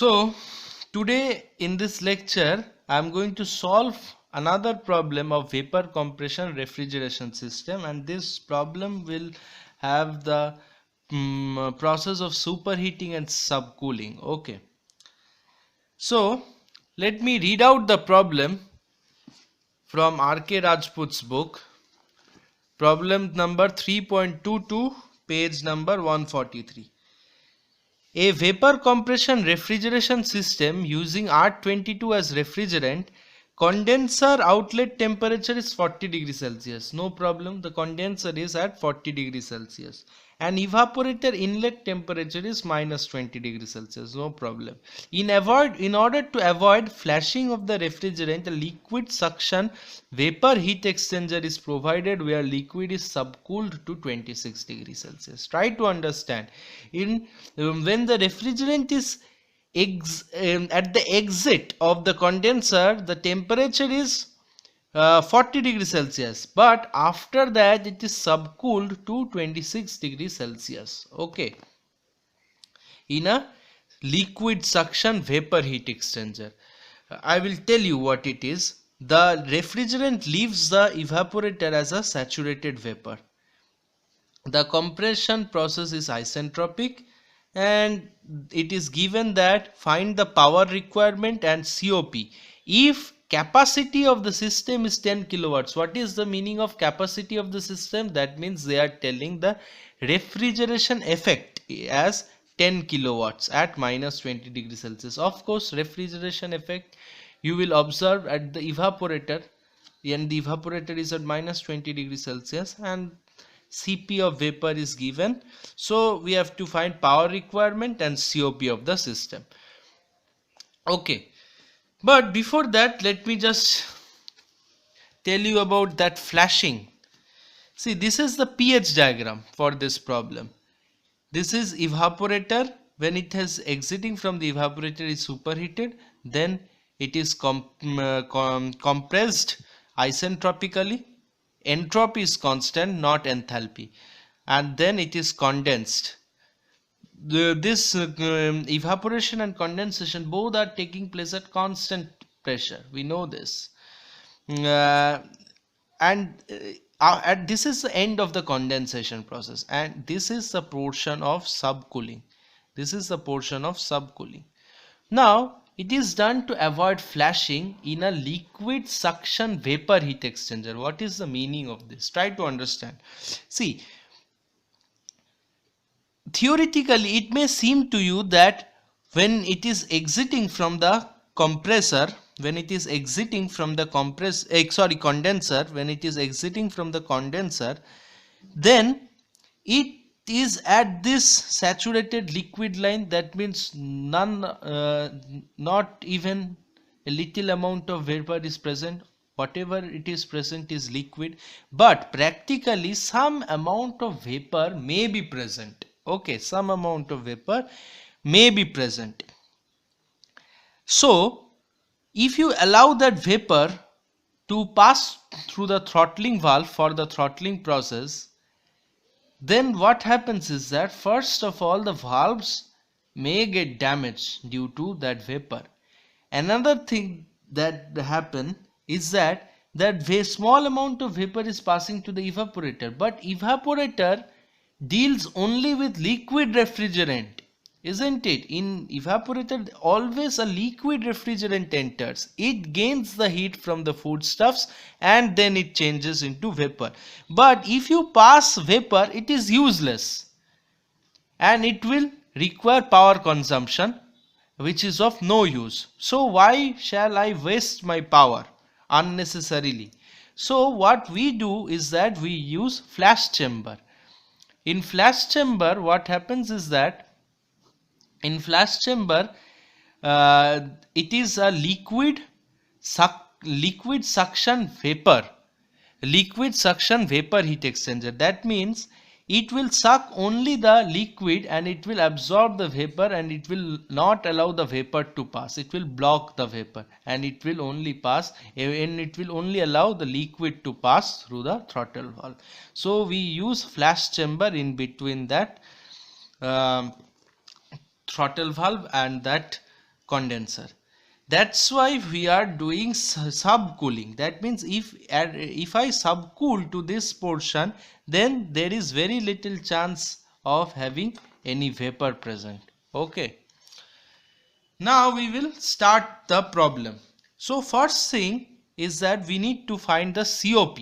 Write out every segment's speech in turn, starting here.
So today in this lecture I am going to solve another problem of vapor compression refrigeration system, and this problem will have the process of superheating and subcooling. Okay, so let me read out the problem from R.K. Rajput's book, problem number 3.22, page number 143. A vapor compression refrigeration system using R22 as refrigerant. Condenser outlet temperature is 40 degrees Celsius. No problem, the condenser is at 40 degrees Celsius. And evaporator inlet temperature is minus 20 degrees Celsius. No problem. In order to avoid flashing of the refrigerant, a liquid suction vapor heat exchanger is provided where liquid is subcooled to 26 degrees Celsius. Try to understand. When the refrigerant is at the exit of the condenser, the temperature is 40 degrees Celsius, but after that it is subcooled to 26 degrees Celsius. Okay, in a liquid suction vapor heat exchanger. I will tell you what it is. The refrigerant leaves the evaporator as a saturated vapor. The compression process is isentropic, and it is given that find the power requirement and COP. If capacity of the system is 10 kilowatts, what is the meaning of capacity of the system? That means they are telling the refrigeration effect as 10 kilowatts at minus 20 degrees Celsius. Of course, refrigeration effect you will observe at the evaporator, and the evaporator is at minus 20 degrees Celsius, and Cp of vapor is given. So we have to find power requirement and COP of the system. Okay, but before that let me just tell you about that flashing. See, this is the pH diagram for this problem. This is evaporator. When it is exiting from the evaporator is superheated, then it is compressed isentropically. Entropy is constant, not enthalpy, and then it is condensed. This evaporation and condensation both are taking place at constant pressure. We know this, and this is the end of the condensation process, and this is the portion of subcooling. This is the portion of subcooling. Now it is done to avoid flashing in a liquid suction vapor heat exchanger. What is the meaning of this? Try to understand. See, theoretically it may seem to you that when it is exiting from the compressor, when it is exiting from the condenser, when it is exiting from the condenser, then it is at this saturated liquid line. That means not even a little amount of vapor is present. Whatever it is present is liquid, but practically some amount of vapor may be present. Okay, some amount of vapor may be present. So if you allow that vapor to pass through the throttling valve for the throttling process, then what happens is that first of all the valves may get damaged due to that vapor. Another thing that happen is that small amount of vapor is passing to the evaporator, but evaporator deals only with liquid refrigerant, isn't it? In evaporator always a liquid refrigerant enters. It gains the heat from the foodstuffs and then it changes into vapor. But if you pass vapor, it is useless and it will require power consumption, which is of no use. So why shall I waste my power unnecessarily? So what we do is that we use flash chamber. In flash chamber, what happens is that in flash chamber, it is a liquid suction vapor heat exchanger. That means it will suck only the liquid and it will absorb the vapor, and it will not allow the vapor to pass. It will block the vapor and it will only pass, and it will only allow the liquid to pass through the throttle valve. So we use flash chamber in between that throttle valve and that condenser. That's why we are doing subcooling. That means if I subcool to this portion, then there is very little chance of having any vapor present. Okay. Now we will start the problem. So first thing is that we need to find the COP.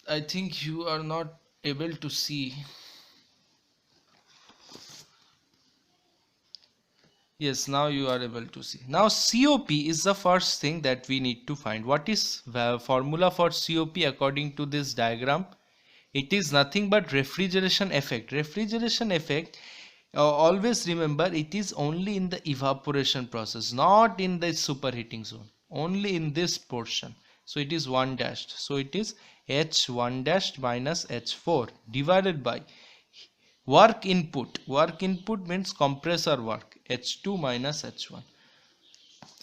I think you are not able to see. Yes, now you are able to see. Now COP is the first thing that we need to find. What is the formula for COP according to this diagram? It is nothing but refrigeration effect. Refrigeration effect, always remember, it is only in the evaporation process, not in the superheating zone. Only in this portion. So it is 1 dashed. So it is H1 dashed minus H4 divided by work input. Work input means compressor work, H2 minus H1.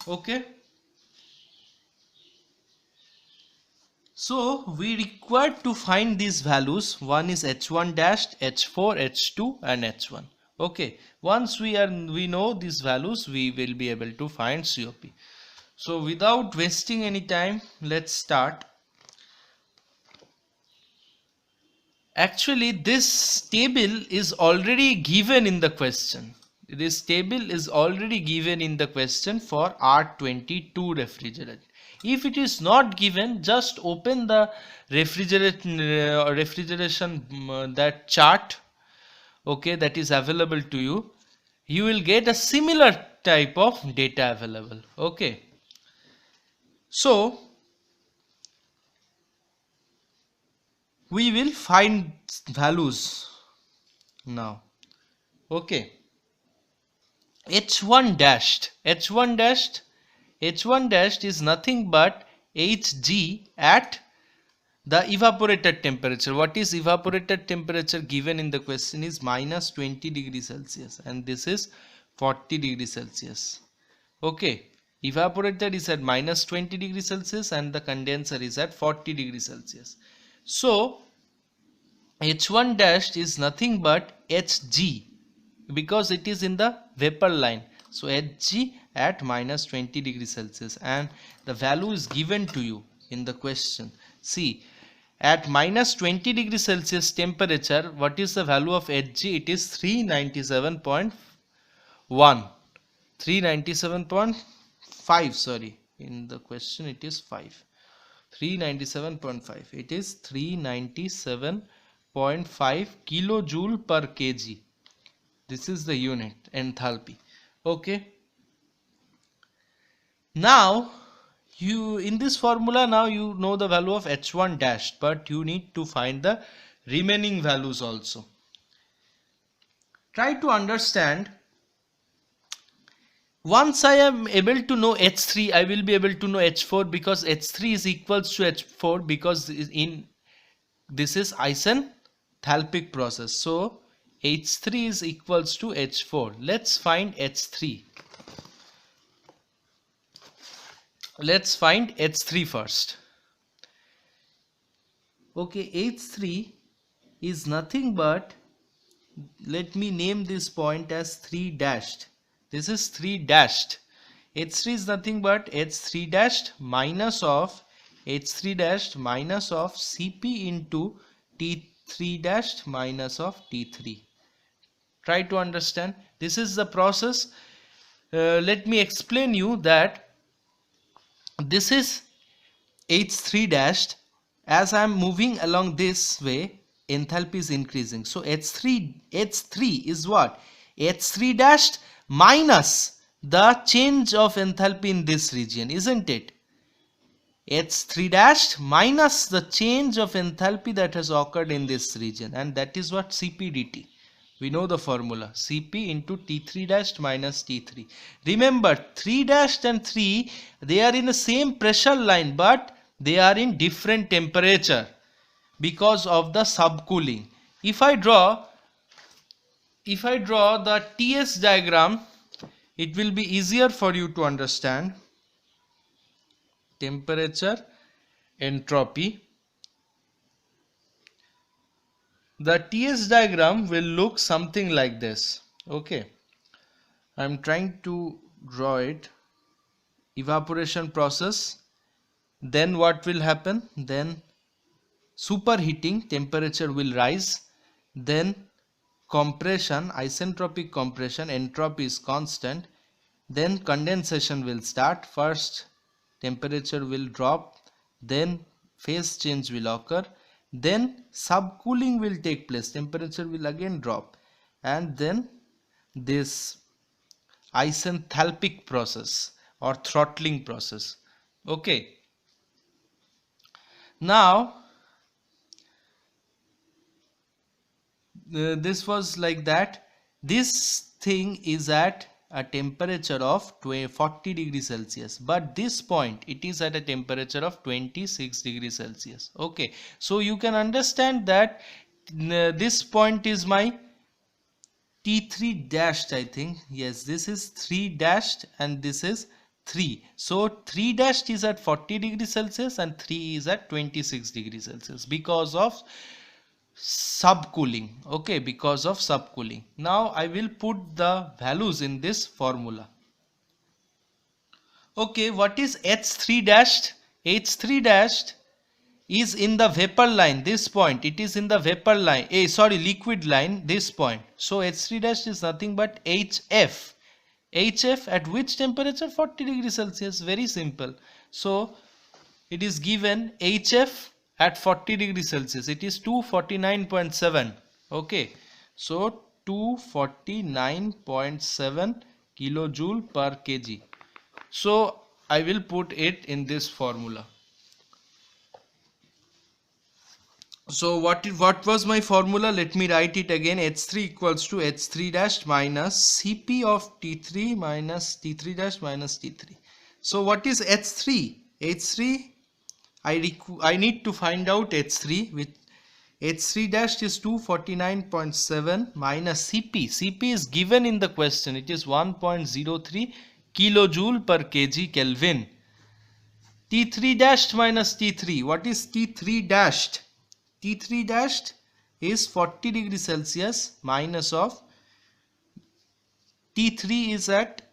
Okay. So we require to find these values. One is H1 dashed, H4, H2 and H1. Okay. Once we know these values, we will be able to find COP. So without wasting any time, let's start. Actually, this table is already given in the question. This table is already given in the question for R22 refrigerant. If it is not given, just open the refrigeration that chart, okay, that is available to you. You will get a similar type of data available. Okay. So we will find values now. Okay. H1 dashed is nothing but Hg at the evaporated temperature. What is evaporated temperature given in the question is minus 20 degrees Celsius and this is 40 degrees Celsius. Okay. Evaporated is at minus 20 degrees Celsius and the condenser is at 40 degrees Celsius. So H1 dashed is nothing but Hg because it is in the vapor line. So Hg at minus 20 degrees Celsius and the value is given to you in the question. See, at minus 20 degrees Celsius temperature, what is the value of Hg? It is 397.1. 397.5, sorry. In the question it is 5. 397.5. It is 397.5 kilojoule per kg. This is the unit enthalpy. Okay. Now you in this formula now you know the value of H1 dashed, but you need to find the remaining values also. Try to understand. Once I am able to know H3, I will be able to know H4 because H3 is equals to H4 because in this is isenthalpic process. So H3 is equals to H4. Let's find H3. Let's find H3 first. Okay, H3 is nothing but, let me name this point as 3 dashed. This is 3 dashed. H3 is nothing but H3 dashed minus of Cp into T3 dashed minus of T3. Try to understand. This is the process. Let me explain you that this is H3 dashed. As I am moving along this way, enthalpy is increasing. So H3 is what? H3 dashed minus the change of enthalpy in this region, isn't it? H3 dashed minus the change of enthalpy that has occurred in this region, and that is what Cp dt. We know the formula, Cp into T3 dashed minus T3. Remember, 3 dashed and 3, they are in the same pressure line, but they are in different temperature because of the subcooling. If I draw the TS diagram, it will be easier for you to understand. Temperature, entropy. The TS diagram will look something like this. Okay. I'm trying to draw it. Evaporation process, then what will happen? Then superheating, temperature will rise, then compression, isentropic compression, entropy is constant, then condensation will start. First temperature will drop, then phase change will occur, then subcooling will take place, temperature will again drop, and then this isenthalpic process or throttling process. Okay, now this was like that. This thing is at a temperature of 40 degrees Celsius, but this point it is at a temperature of 26 degrees Celsius. Okay, so you can understand that this point is my T3 dashed, I think. Yes, this is 3 dashed and this is 3. So 3 dashed is at 40 degrees Celsius and 3 is at 26 degrees Celsius because of subcooling. Okay, because of subcooling. Now I will put the values in this formula. Okay, what is H3 dashed? H3 dashed is in the vapor line, this point. It is in the vapor line, liquid line, this point. So H3 dash is nothing but HF. HF at which temperature? 40 degrees Celsius. Very simple. So it is given HF at 40 degrees Celsius. It is 249.7. Okay. So 249.7 kilojoule per kg. So I will put it in this formula. So what was my formula? Let me write it again. H3 equals to H3 dash minus Cp of T3 minus T3 dash minus T3. So what is H3? H3, I need to find out H3, which H3 dash is 249.7 minus Cp. Cp is given in the question. It is 1.03 kilojoule per kg Kelvin. T3 dashed minus T3. What is T3 dashed? T3 dashed is 40 degrees Celsius minus of T3 is at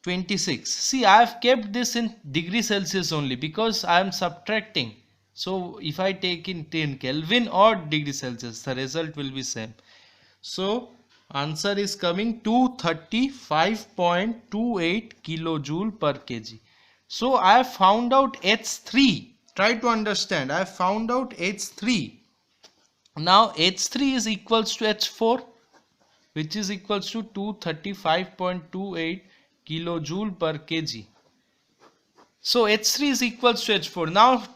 26. See, I have kept this in degree Celsius only because I am subtracting. So if I take it in Kelvin or degree Celsius, the result will be same. So answer is coming 235.28 kilojoule per kg. So I have found out H3. Try to understand. I have found out H3. Now H3 is equals to H4, which is equals to 235.28 kilojoule per kg. So H3 is equals to H4. Now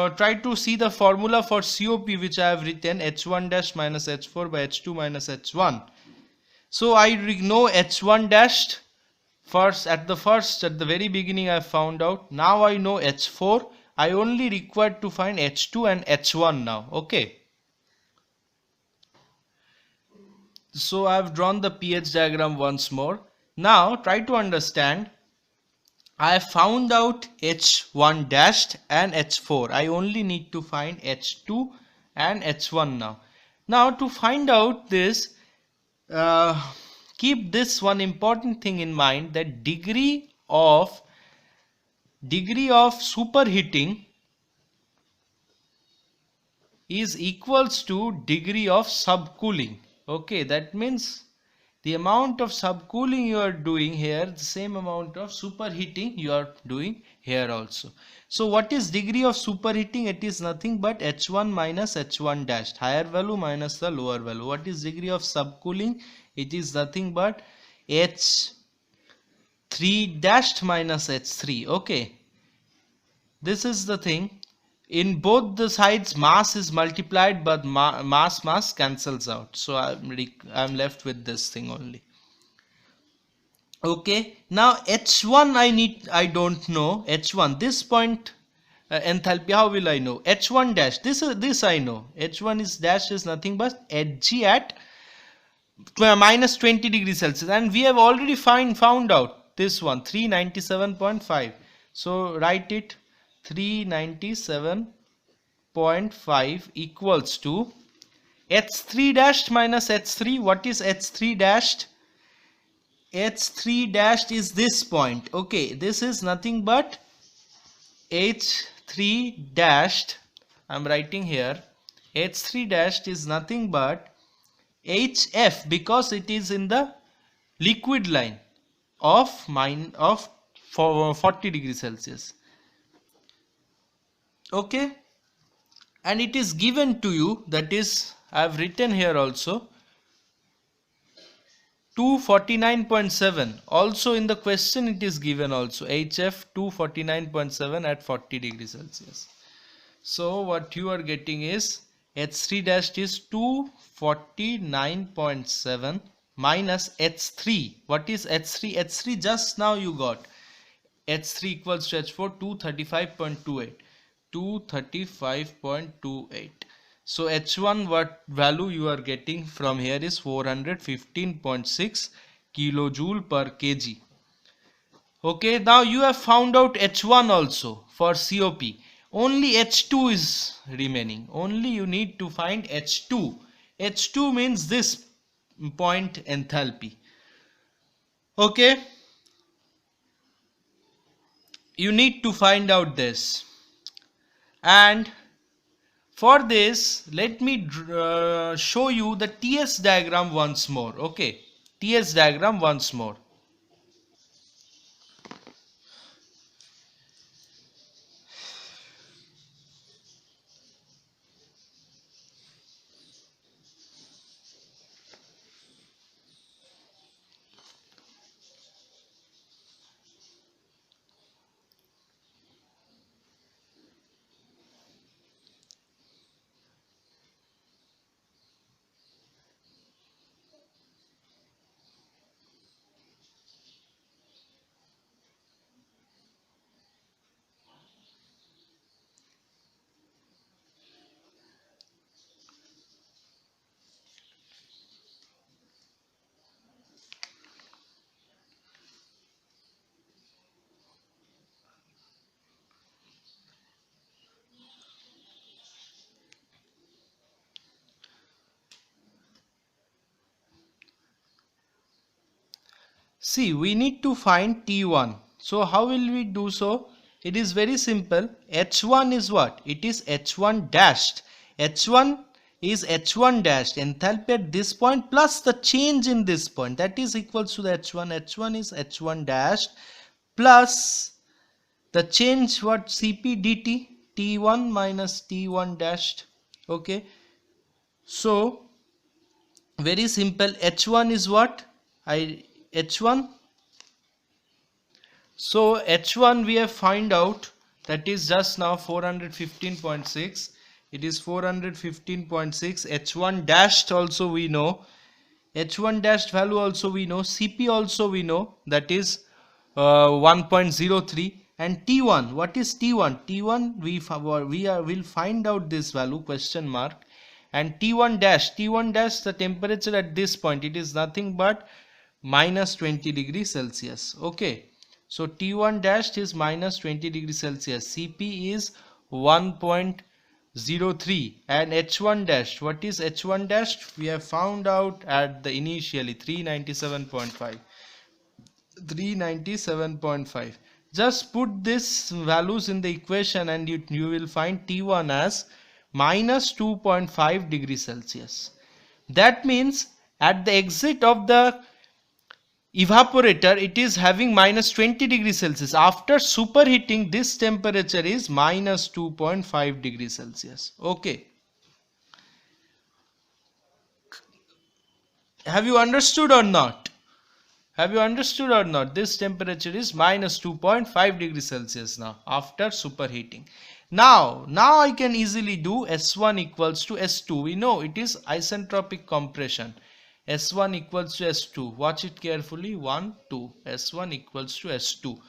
try to see the formula for COP, which I have written H1 dash minus H4 by H2 minus H1. So I know H1 dashed at the very beginning I found out. Now I know H4. I only required to find H2 and H1 now. Okay. So I have drawn the pH diagram once more. Now try to understand. I have found out H1 dashed and H4. I only need to find H2 and H1 now. Now to find out this, keep this one important thing in mind, that degree of superheating is equals to degree of subcooling. Okay, that means the amount of subcooling you are doing here, the same amount of superheating you are doing here also. So what is degree of superheating? It is nothing but H1 minus H1 dashed, higher value minus the lower value. What is degree of subcooling? It is nothing but H3 dashed minus H3. Okay, this is the thing. In both the sides mass is multiplied, but mass cancels out. So I'm left with this thing only. Okay, now H1 I don't know. H1, this point enthalpy, how will I know? H1 dash, this I know. H1 is dash is nothing but Hg at minus 20 degrees Celsius, and we have already found out this one, 397.5. So write it, 397.5 equals to H3 dashed minus H3. What is H3 dashed? H3 dashed is this point. Okay, this is nothing but H3 dashed. I'm writing here. H3 dashed is nothing but HF, because it is in the liquid line of 40 degrees Celsius. Okay, and it is given to you, that is, I have written here also 249.7. also in the question it is given also HF 249.7 at 40 degrees Celsius. So what you are getting is H3 dash is 249.7 minus H3. What is H3? H3 just now you got. H3 equals to H4, 235.28. 235.28. So H1 what value you are getting from here is 415.6 kilojoule per kg. Okay, now you have found out H1 also for COP. Only H2 is remaining. Only you need to find H2. H2 means this point enthalpy. Okay, you need to find out this. And for this, let me show you the TS diagram once more. Okay, TS diagram once more. See, we need to find T1. So how will we do so? It is very simple. H1 is what? It is H1 dashed. H1 is H1 dashed. Enthalpy at this point plus the change in this point. That is equals to the H1. H1 is H1 dashed plus the change what? Cp dt. T1 minus T1 dashed. Okay. So very simple. H1 is what? H1. So H1 we have find out, that is just now 415.6. It is 415.6. H1 dashed also we know. H1 dashed value also we know. Cp also we know, that is 1.03. And T1, what is T1? T1 will find out this value, question mark. And T1 dash, the temperature at this point, it is nothing but minus 20 degrees Celsius. Okay, so T1 dash is minus 20 degrees Celsius. Cp is 1.03. and H1 dash, what is H1 dash? We have found out at the initially 397.5. 397.5. Just put this values in the equation and you will find T1 as minus 2.5 degrees Celsius. That means at the exit of the evaporator it is having minus 20 degrees Celsius. After superheating, this temperature is minus 2.5 degrees Celsius. Okay. Have you understood or not? Have you understood or not? This temperature is minus 2.5 degrees Celsius now after superheating. Now I can easily do S1 equals to S2. We know it is isentropic compression. S1 equals to S2. Watch it carefully. 1, 2. S1 equals to S2.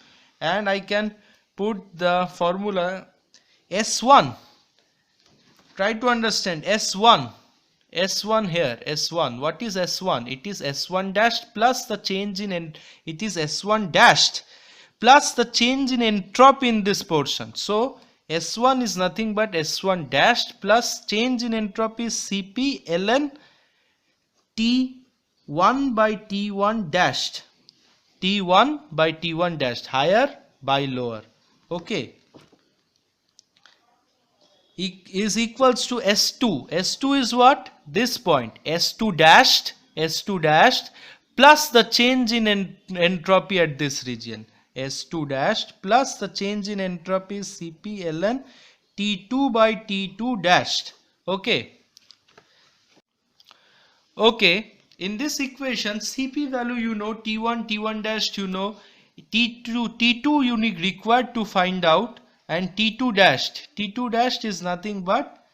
And I can put the formula S1. Try to understand S1. S1 here, S1. What is S1? It is S1 dashed plus the change in it is S1 dashed plus the change in entropy in this portion. So S1 is nothing but S1 dashed plus change in entropy is Cp ln T1 by T1 dashed. T1 by T1 dash, higher by lower. Okay, is equals to S2. S2 is what? This point. S2 dashed plus the change in entropy at this region. S2 dashed plus the change in entropy is Cp ln T2 by T2 dashed. Okay. Okay, in this equation, Cp value you know, T1, T1 dash you know, T2 you need required to find out, and T2 dashed is nothing but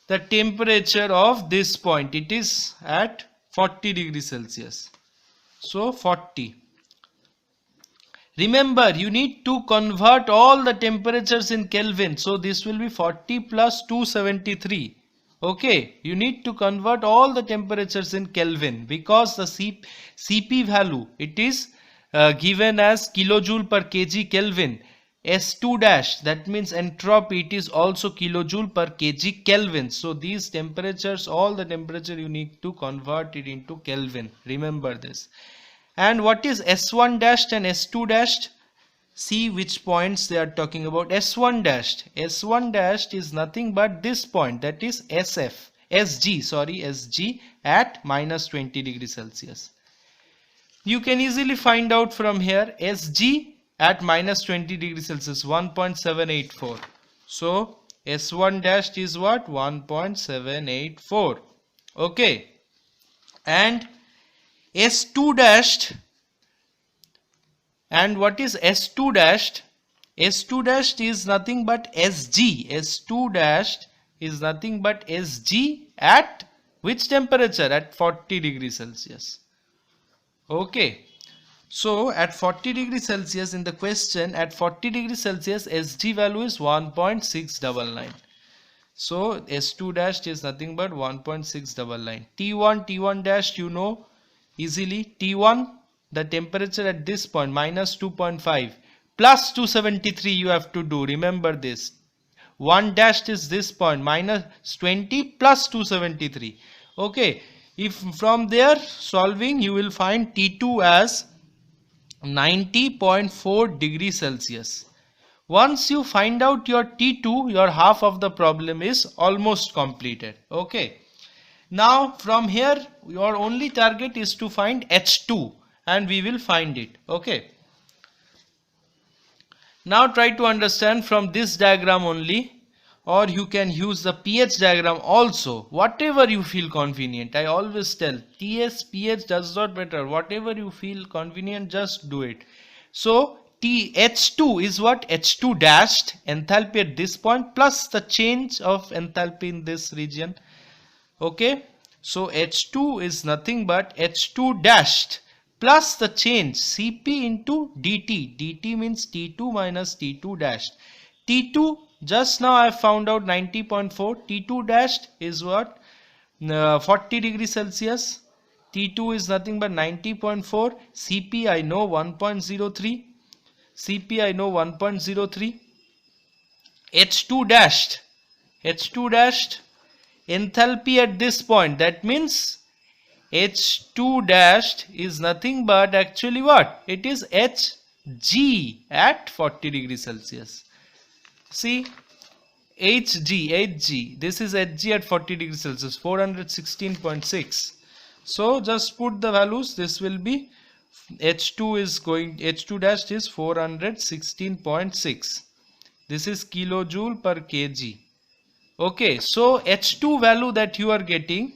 the temperature of this point. It is at 40 degrees Celsius. So 40. Remember, you need to convert all the temperatures in Kelvin. So this will be 40 plus 273. Okay, you need to convert all the temperatures in Kelvin because the Cp value, it is given as kilojoule per kg Kelvin. S2 dash, that means entropy, it is also kilojoule per kg Kelvin. So these temperatures, all the temperature you need to convert it into Kelvin. Remember this. And what is S1 dashed and S2 dashed? See which points they are talking about. S1 dashed is nothing but this point, that is SG at minus 20 degrees Celsius. You can easily find out from here SG at minus 20 degrees Celsius 1.784. So S1 dashed is what? 1.784. Okay. And S2 dashed, and what is S2 dashed? S2 dashed is nothing but SG. S2 dashed is nothing but SG at which temperature? At 40 degrees Celsius. Okay. So at 40 degrees Celsius in the question, at 40 degrees Celsius SG value is 1.699. So S2 dashed is nothing but 1.699. T1 dashed you know easily. T1, the temperature at this point, minus 2.5 plus 273 you have to do. Remember this. 1 dashed is this point, minus 20 plus 273. Okay, if from there solving you will find T2 as 90.4 degrees Celsius. Once you find out your T2, your half of the problem is almost completed. Okay. Now from here your only target is to find H2 and we will find it. Okay. Now try to understand from this diagram only, or you can use the pH diagram also, whatever you feel convenient. I always tell TS, pH does not matter, whatever you feel convenient just do it. So H2 is what? H2 dashed, enthalpy at this point plus the change of enthalpy in this region. Okay, so H2 is nothing but H2 dashed plus the change Cp into dt. dt means T2 minus T2 dashed. T2 just now I found out 90.4. T2 dashed is what? 40 degrees Celsius. T2 is nothing but 90.4. Cp I know 1.03. Cp I know 1.03. H2 dashed. H2 dashed. Enthalpy at this point, that means H2 dashed is nothing but actually what? It is Hg at 40 degrees Celsius. See, Hg, this is Hg at 40 degrees Celsius, 416.6. So just put the values. This will be H2 dashed is 416.6. This is kilojoule per kg. Okay, so H2 value that you are getting,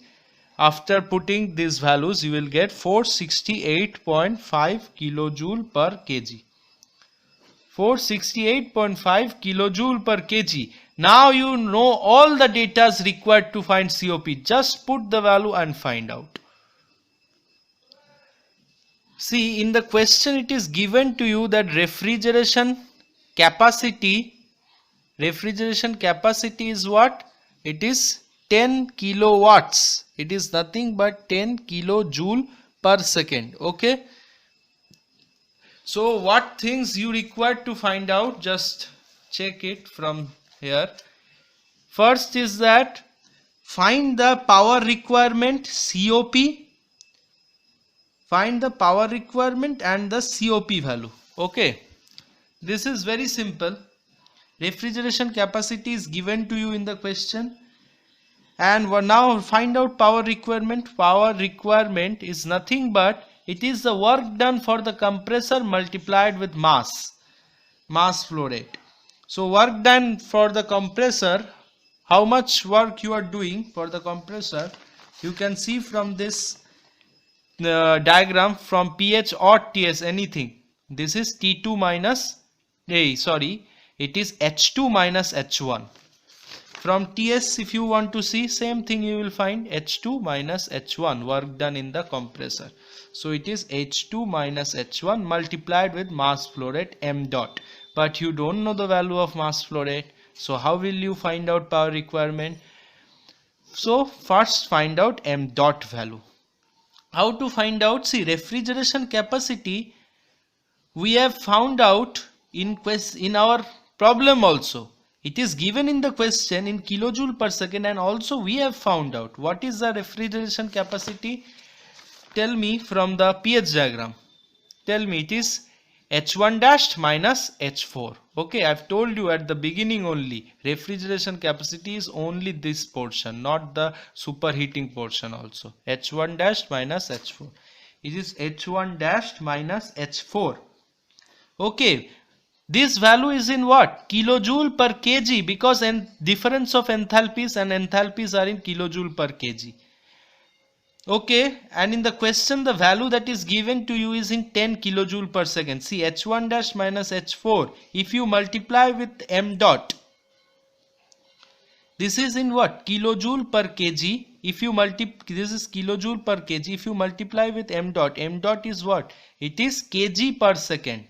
after putting these values you will get 468.5 kilojoule per kg. 468.5 kilojoule per kg. Now you know all the data required to find COP. Just put the value and find out. See, in the question it is given to you that refrigeration capacity is what? It is 10 kilowatts. It is nothing but 10 kilojoule per second. Okay. So what things you require to find out, just check it from here. First is that find the power requirement COP. find the power requirement and the COP value. Okay, this is very simple. Refrigeration capacity is given to you in the question, and now find out power requirement. Power requirement is nothing but it is the work done for the compressor multiplied with mass flow rate. So work done for the compressor, how much work you are doing for the compressor, you can see from this diagram, from pH or TS, anything. This is T2 minus it is H2 minus H1. From TS, if you want to see, same thing you will find H2 minus H1 work done in the compressor. So it is H2 minus H1 multiplied with mass flow rate m dot. But you don't know the value of mass flow rate. So how will you find out power requirement? So first find out m dot value. How to find out? See, refrigeration capacity we have found out in our problem also. It is given in the question in kilojoule per second, and also we have found out what is the refrigeration capacity. Tell me from the pH diagram. Tell me, it is H1 dash minus H4. Okay, I've told you at the beginning only, refrigeration capacity is only this portion, not the superheating portion also. H1 dash minus H4. It is H1 dash minus H4. Okay, this value is in what? Kilojoule per kg, because difference of enthalpies and enthalpies are in kilojoule per kg. Okay, and in the question the value that is given to you is in 10 kilojoule per second. See, H1 dash minus H4, if you multiply with m dot, this is in what? Kilojoule per kg. If you this is kilojoule per kg. If you multiply with m dot is what? It is kg per second.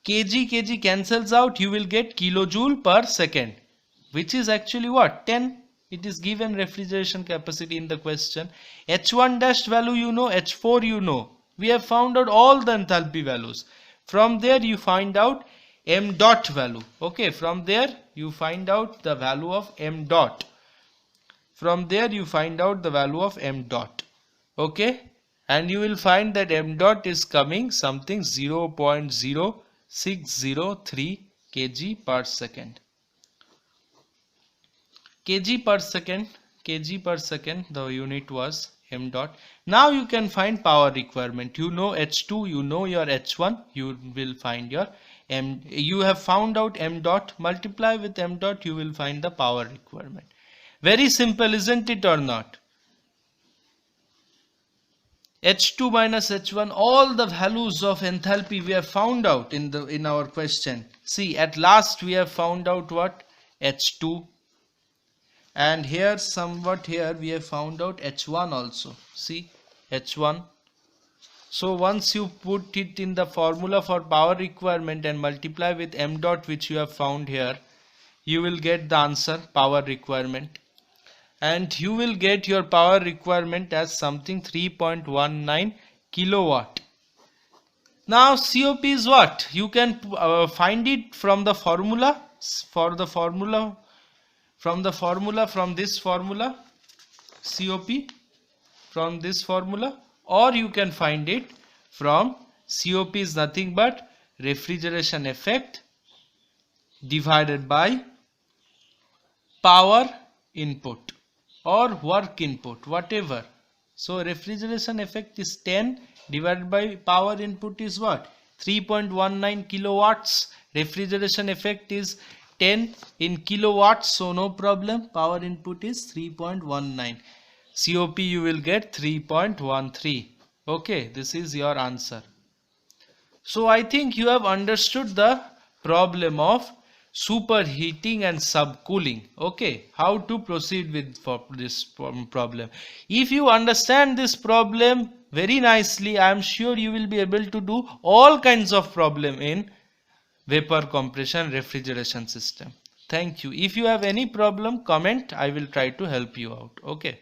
Kg cancels out, you will get kilojoule per second, which is actually what? 10. It is given refrigeration capacity in the question. H1 dash value you know, H4 you know. We have found out all the enthalpy values. From there you find out m dot value. Okay, from there you find out the value of m dot. From there you find out the value of m dot. Okay, and you will find that m dot is coming something 0.0603 kg per second. Kg per second, the unit was m dot. Now you can find power requirement. You know H2, you know your H1, you will find your m. You have found out m dot, multiply with m dot, you will find the power requirement. Very simple, isn't it or not? H2 minus H1, all the values of enthalpy we have found out in our question. See, at last we have found out what? H2. And here somewhat here we have found out H1 also. See, H1. So once you put it in the formula for power requirement and multiply with m dot, which you have found here, you will get the answer, power requirement. And you will get your power requirement as something 3.19 kilowatt. Now COP is what? You can find it from the formula, from this formula, COP, from this formula, or you can find it from COP is nothing but refrigeration effect divided by power input or work input, whatever. So refrigeration effect is 10 divided by power input is what? 3.19 kilowatts. Refrigeration effect is 10 in kilowatts, so no problem. Power input is 3.19. COP you will get 3.13. Okay, this is your answer. So I think you have understood the problem of superheating and subcooling. Okay, how to proceed with this problem. If you understand this problem very nicely, I am sure you will be able to do all kinds of problem in vapor compression refrigeration system. Thank you. If you have any problem, comment. I will try to help you out. Okay.